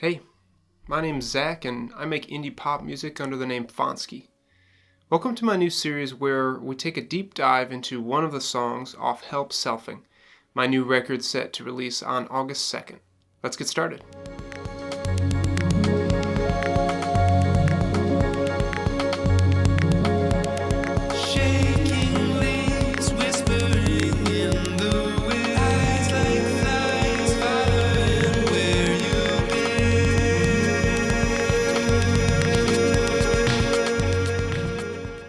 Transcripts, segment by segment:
Hey, my name's Zach and I make indie pop music under the name Fanski. Welcome to my new series where we take a deep dive into one of the songs off Help Selfing, my new record set to release on August 2nd. Let's get started.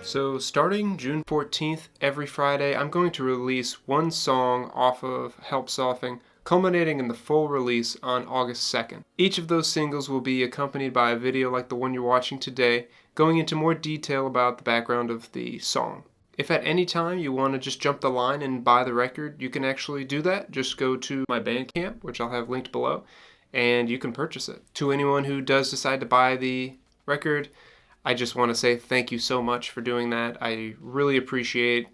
So starting June 14th, every Friday, I'm going to release one song off of Help Selfing, culminating in the full release on August 2nd. Each of those singles will be accompanied by a video like the one you're watching today, going into more detail about the background of the song. If at any time you want to just jump the line and buy the record, you can actually do that. Just go to my Bandcamp, which I'll have linked below, and you can purchase it. To anyone who does decide to buy the record, I just want to say thank you so much for doing that. I really appreciate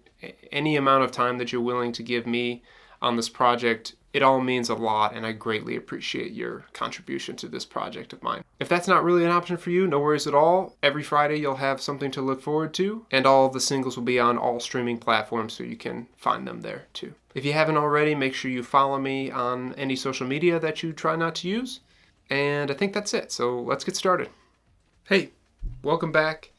any amount of time that you're willing to give me on this project. It all means a lot, and I greatly appreciate your contribution to this project of mine. If that's not really an option for you, no worries at all. Every Friday you'll have something to look forward to, and all of the singles will be on all streaming platforms, so you can find them there too. If you haven't already, make sure you follow me on any social media that you try not to use. And I think that's it, so let's get started. Hey, welcome back.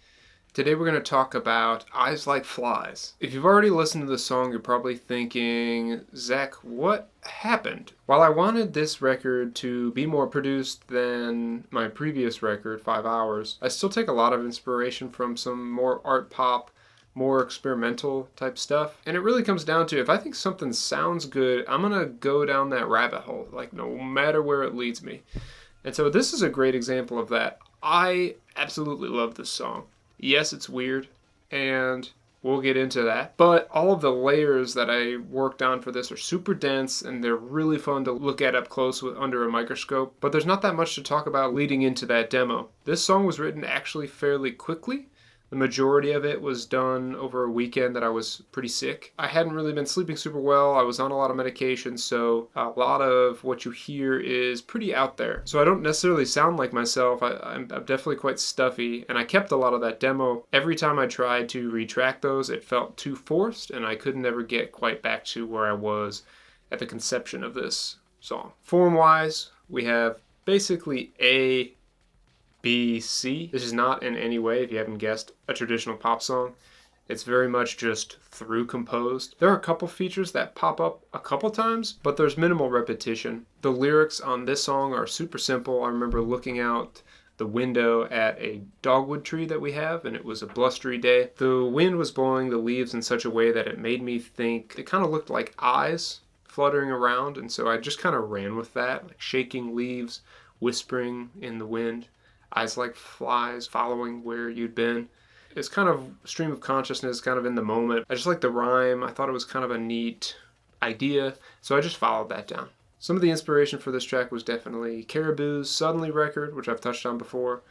Today we're going to talk about Eyes Like Flies. If you've already listened to the song, you're probably thinking, Zach, what happened? While I wanted this record to be more produced than my previous record, 5 Hours, I still take a lot of inspiration from some more art pop, more experimental type stuff. And it really comes down to, if I think something sounds good, I'm going to go down that rabbit hole, like no matter where it leads me. And so this is a great example of that. I absolutely love this song. Yes, it's weird, and we'll get into that. But all of the layers that I worked on for this are super dense, and they're really fun to look at up close under a microscope. But there's not that much to talk about leading into that demo. This song was written actually fairly quickly. The majority of it was done over a weekend that I was pretty sick. I hadn't really been sleeping super well. I was on a lot of medication, so a lot of what you hear is pretty out there. So I don't necessarily sound like myself. I'm definitely quite stuffy, and I kept a lot of that demo. Every time I tried to retrack those, it felt too forced, and I could never get quite back to where I was at the conception of this song. Form-wise, we have basically A, B, C. This is not in any way, if you haven't guessed, a traditional pop song. It's very much just through composed. There are a couple features that pop up a couple times, but there's minimal repetition. The lyrics on this song are super simple. I remember looking out the window at a dogwood tree that we have, and it was a blustery day. The wind was blowing the leaves in such a way that it made me think it kind of looked like eyes fluttering around, and so I just kind of ran with that, like shaking leaves, whispering in the wind. Eyes like flies, following where you'd been. It's kind of stream of consciousness, kind of in the moment. I just like the rhyme. I thought it was kind of a neat idea, so I just followed that down. Some of the inspiration for this track was definitely Caribou's Suddenly record, which I've touched on before,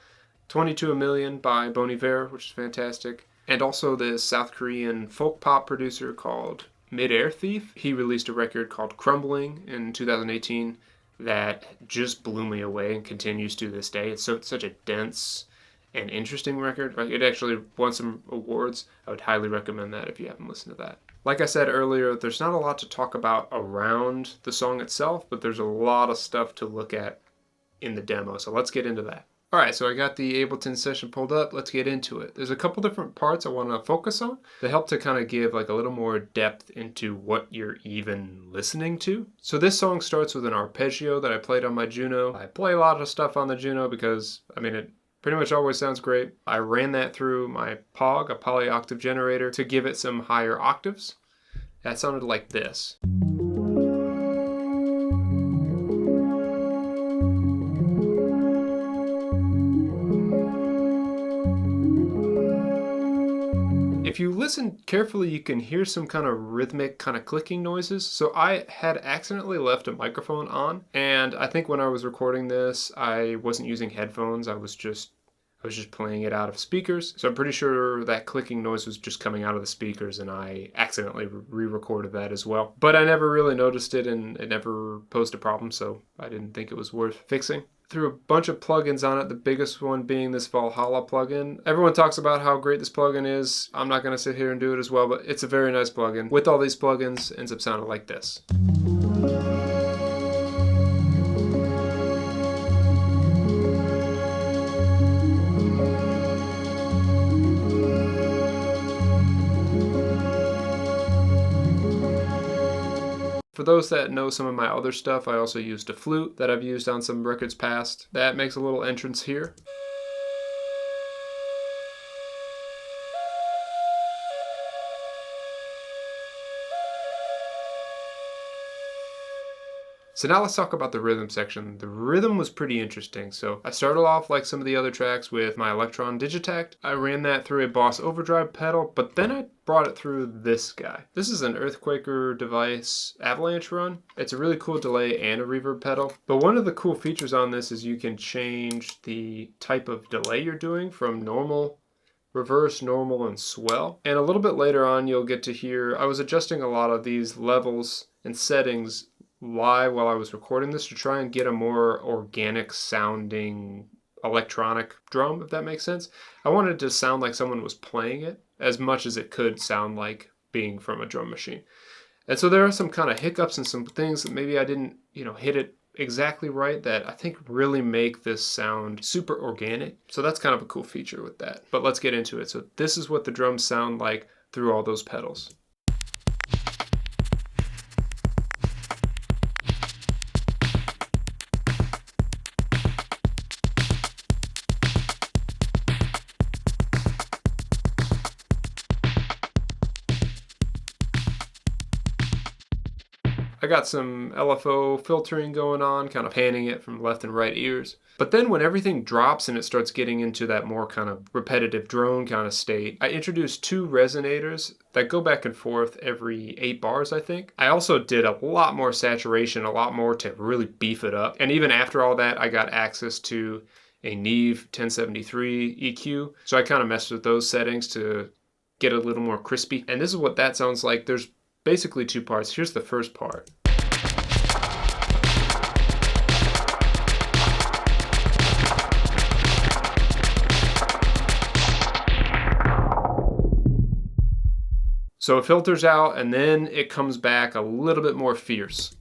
22 a Million by Bon Iver, which is fantastic, and also this South Korean folk pop producer called Mid-Air Thief. He released a record called Crumbling in 2018 that just blew me away and continues to this day. It's such a dense and interesting record. It actually won some awards. I would highly recommend that if you haven't listened to that. Like I said earlier, there's not a lot to talk about around the song itself, but there's a lot of stuff to look at in the demo, so let's get into that. Alright, so I got the Ableton session pulled up. Let's get into it. There's a couple different parts I want to focus on to help to kind of give like a little more depth into what you're even listening to. So this song starts with an arpeggio that I played on my Juno. I play a lot of stuff on the Juno because, it pretty much always sounds great. I ran that through my POG, a polyoctave generator, to give it some higher octaves. That sounded like this. If you listen carefully, you can hear some kind of rhythmic kind of clicking noises. So I had accidentally left a microphone on, and I think when I was recording this, I wasn't using headphones. I was just playing it out of speakers. So I'm pretty sure that clicking noise was just coming out of the speakers, and I accidentally re-recorded that as well. But I never really noticed it, and it never posed a problem, so I didn't think it was worth fixing. threw a bunch of plugins on it, the biggest one being this Valhalla plugin. Everyone talks about how great this plugin is. I'm not going to sit here and do it as well, but it's a very nice plugin. With all these plugins, it ends up sounding like this. For those that know some of my other stuff, I also used a flute that I've used on some records past. That makes a little entrance here. So now let's talk about the rhythm section. The rhythm was pretty interesting. So I started off like some of the other tracks with my Electron Digitact. I ran that through a Boss Overdrive pedal, but then I brought it through this guy. This is an Earthquaker device avalanche run. It's a really cool delay and a reverb pedal. But one of the cool features on this is you can change the type of delay you're doing from normal, reverse, normal, and swell. And a little bit later on, you'll get to hear, I was adjusting a lot of these levels and settings live while I was recording this to try and get a more organic sounding electronic drum, if that makes sense. I wanted it to sound like someone was playing it as much as it could sound like being from a drum machine. And so there are some kind of hiccups and some things that maybe I didn't, hit it exactly right that I think really make this sound super organic. So that's kind of a cool feature with that. But let's get into it. So this is what the drums sound like through all those pedals. I got some LFO filtering going on, kind of panning it from left and right ears. But then when everything drops and it starts getting into that more kind of repetitive drone kind of state, I introduced 2 resonators that go back and forth every 8 bars, I think. I also did a lot more saturation, a lot more to really beef it up. And even after all that, I got access to a Neve 1073 EQ. So I kind of messed with those settings to get a little more crispy. And this is what that sounds like. There's basically 2 parts. Here's the first part. So it filters out and then it comes back a little bit more fierce.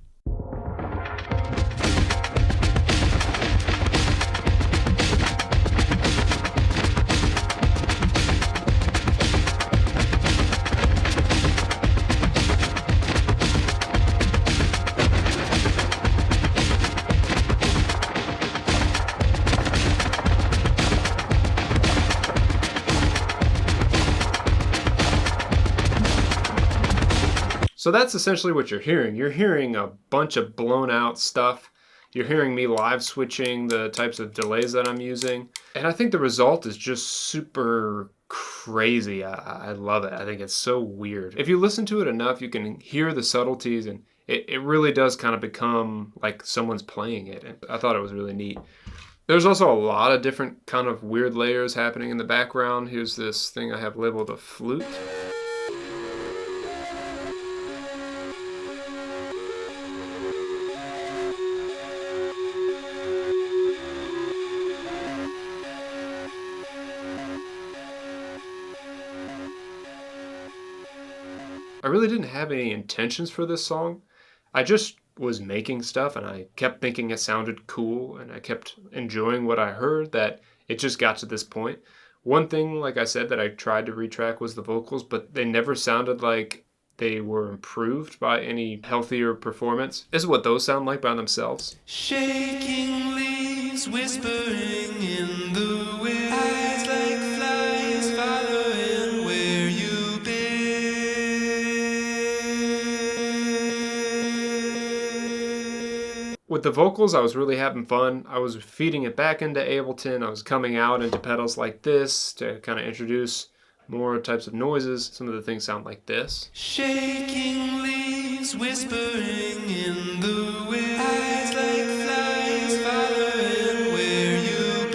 So that's essentially what you're hearing. You're hearing a bunch of blown out stuff. You're hearing me live switching the types of delays that I'm using. And I think the result is just super crazy. I love it. I think it's so weird. If you listen to it enough, you can hear the subtleties and it really does kind of become like someone's playing it. And I thought it was really neat. There's also a lot of different kind of weird layers happening in the background. Here's this thing I have labeled a flute. I really didn't have any intentions for this song. I just was making stuff and I kept thinking it sounded cool and I kept enjoying what I heard that it just got to this point. One thing, like I said, that I tried to retrack was the vocals, but they never sounded like they were improved by any healthier performance. This is what those sound like by themselves. Shaking leaves whispering in the wind, eyes like flies following where you've been. With the vocals, I was really having fun. I was feeding it back into Ableton. I was coming out into pedals like this to kind of introduce more types of noises. Some of the things sound like this. Shaking leaves whispering in the wind, eyes like flies following where you've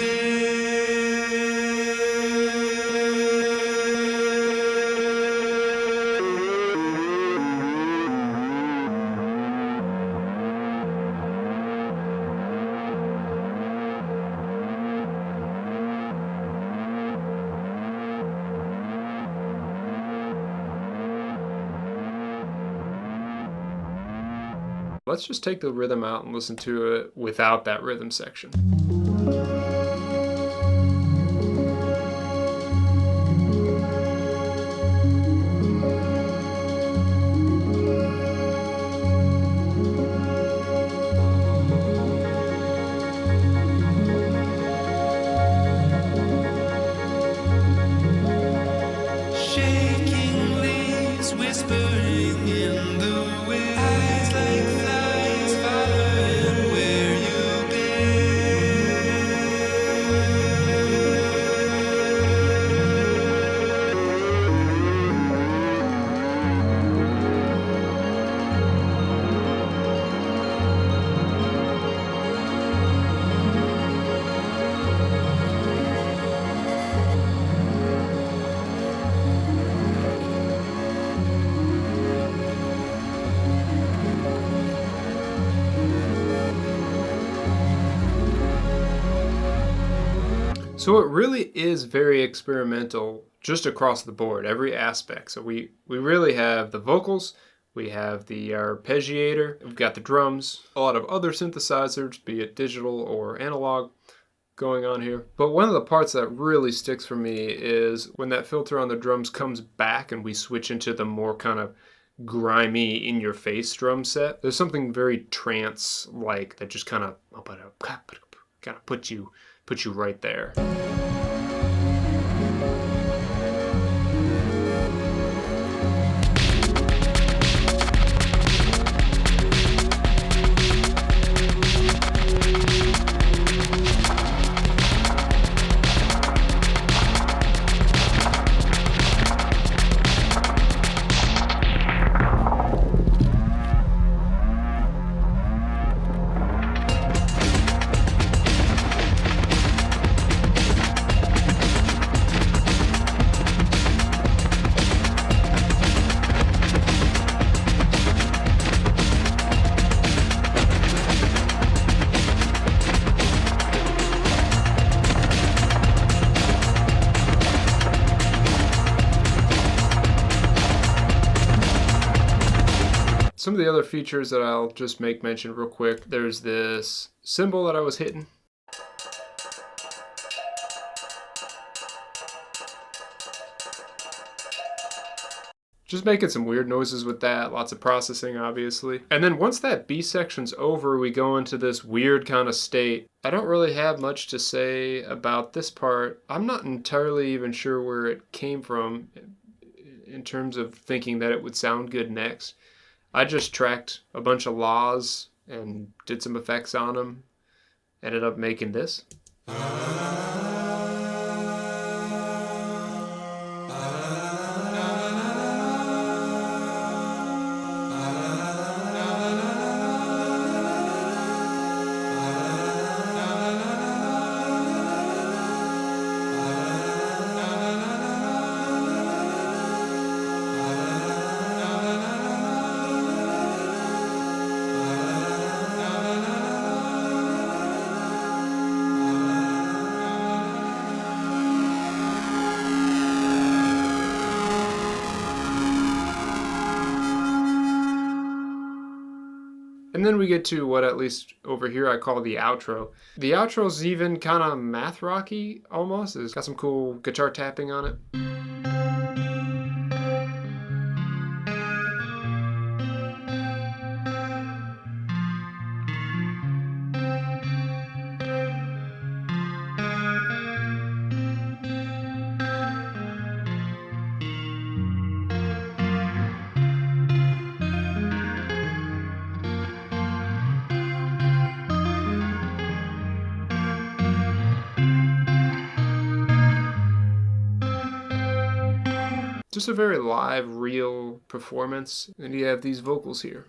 Let's just take the rhythm out and listen to it without that rhythm section. Shaking leaves whispering in the wind. Eyes like flies following where you've So it really is very experimental just across the board, every aspect. So we really have the vocals, we have the arpeggiator, we've got the drums, a lot of other synthesizers, be it digital or analog, going on here. But one of the parts that really sticks for me is when that filter on the drums comes back and we switch into the more kind of grimy, in-your-face drum set. There's something very trance-like that just kind of put you right there. Some of the other features that I'll just make mention real quick. There's this cymbal that I was hitting. Just making some weird noises with that, lots of processing obviously. And then once that B section's over, we go into this weird kind of state. I don't really have much to say about this part. I'm not entirely even sure where it came from in terms of thinking that it would sound good next. I just tracked a bunch of laws and did some effects on them. Ended up making this. And then we get to what, at least over here, I call the outro. The outro's even kind of math rocky almost. It's got some cool guitar tapping on it. Just a very live, real performance. And you have these vocals here.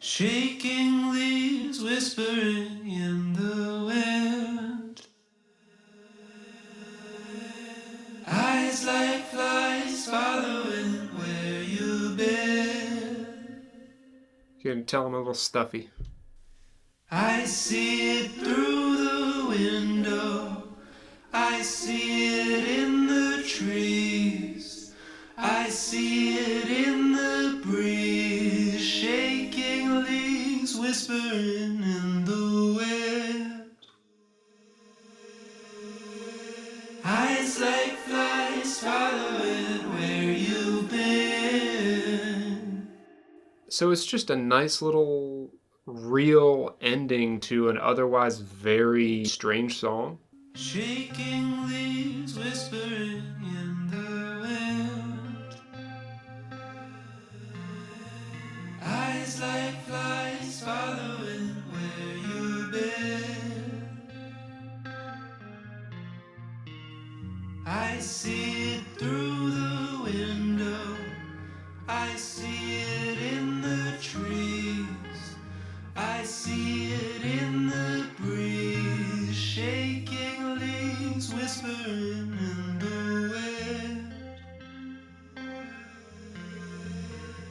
shaking leaves whispering in the wind. Eyes like flies following where you've been. You can tell I'm a little stuffy. I see it through the window. I see it in the trees. I see it in the breeze. Shaking leaves So it's just a nice little real ending to an otherwise very strange song. Shaking leaves whispering in the wind. Eyes like flies following where you've been. I see it through the window. I see it in the trees. I see it in the breeze. Shaking leaves whispering in the wind.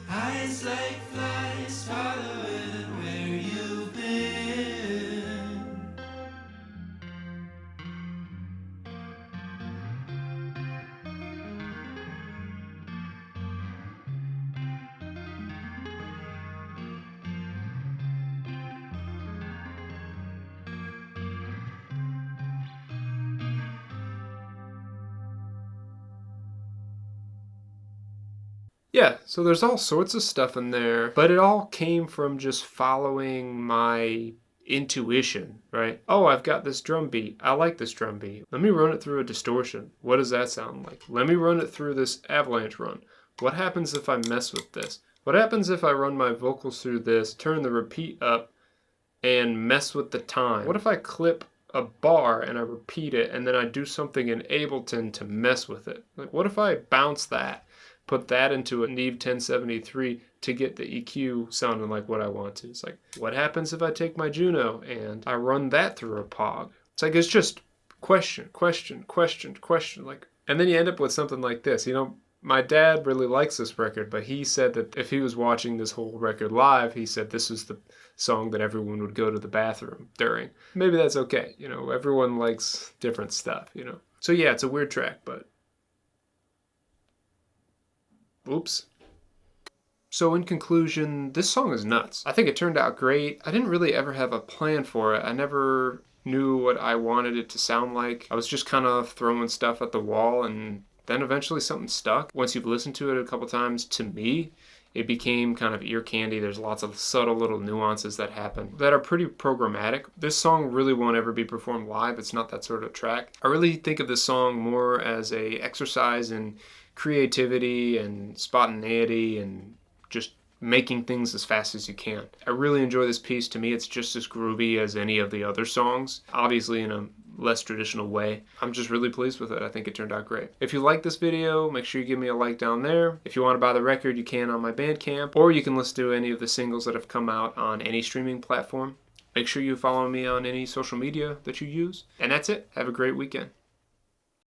Eyes like flies following where you've been. Yeah, so there's all sorts of stuff in there, but it all came from just following my intuition, right? Oh, I've got this drum beat. I like this drum beat. Let me run it through a distortion. What does that sound like? Let me run it through this avalanche run. What happens if I mess with this? What happens if I run my vocals through this, turn the repeat up, and mess with the time? What if I clip a bar and I repeat it and then I do something in Ableton to mess with it? Like, what if I bounce that? Put that into a Neve 1073 to get the EQ sounding like what I want to. It's like, what happens if I take my Juno and I run that through a Pog? It's like, it's just question, question, question, question. Like, and then you end up with something like this. You know, my dad really likes this record, but he said that if he was watching this whole record live, he said this was the song that everyone would go to the bathroom during. Maybe that's okay. You know, everyone likes different stuff, you know. So yeah, it's a weird track, but oops. So in conclusion, this song is nuts. I think it turned out great. I didn't really ever have a plan for it. I never knew what I wanted it to sound like. I was just kind of throwing stuff at the wall, and then eventually something stuck. Once you've listened to it a couple times, to me, it became kind of ear candy. There's lots of subtle little nuances that happen that are pretty programmatic. This song really won't ever be performed live. It's not that sort of track. I really think of this song more as a exercise in creativity and spontaneity and just making things as fast as you can. I really enjoy this piece. To me, it's just as groovy as any of the other songs, obviously in a less traditional way. I'm just really pleased with it. I think it turned out great. If you like this video, make sure you give me a like down there. If you want to buy the record, you can on my Bandcamp, or you can listen to any of the singles that have come out on any streaming platform. Make sure you follow me on any social media that you use. And that's it. Have a great weekend.